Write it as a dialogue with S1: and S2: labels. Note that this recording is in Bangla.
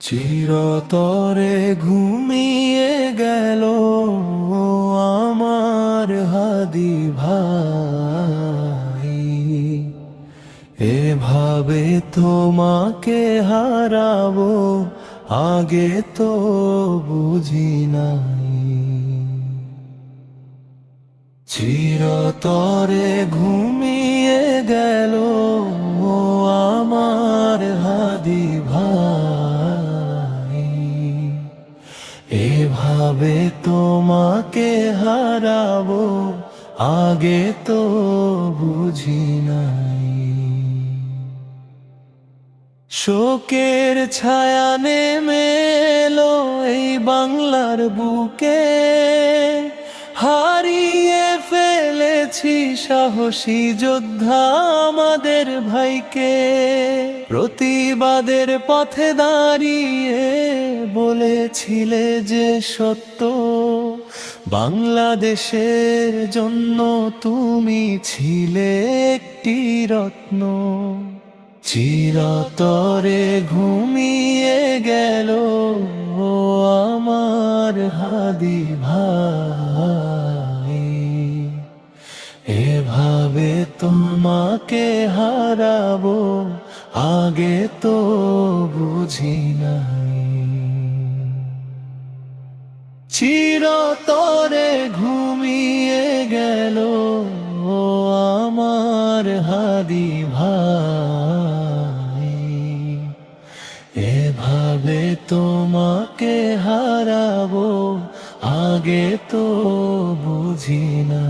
S1: চিরতরে ঘুমিয়ে গেল আমার হাদি ভাই, এভাবে তোমাকে হারাবো আগে তো বুঝি নাই। চিরতরে ঘুমিয়ে গেল আমার হাদি ভাই, এভাবে তোমাকে হারাবো আগে তো বুঝি নাই। শোকের ছায়া নেমে এলো এই বাংলার বুকে, হারিয়ে ফেলেছি সাহসী যোদ্ধা আমাদের ভাইকে। প্রতিবাদের পথে দাঁড়িয়ে বলেছিলে যে সত্য, বাংলাদেশের জন্য তুমি ছিলে একটি রত্ন। চিরতরে ঘুমিয়ে গেল আমার হাদি ভাই, এভাবে তোমাকে হারাবো আগে তো বুঝি নাই। চিরতরে ঘুমিয়ে গেল আমার হাদি ভাই, এভাবে তোমাকে হারাবো আগে তো বুঝি না।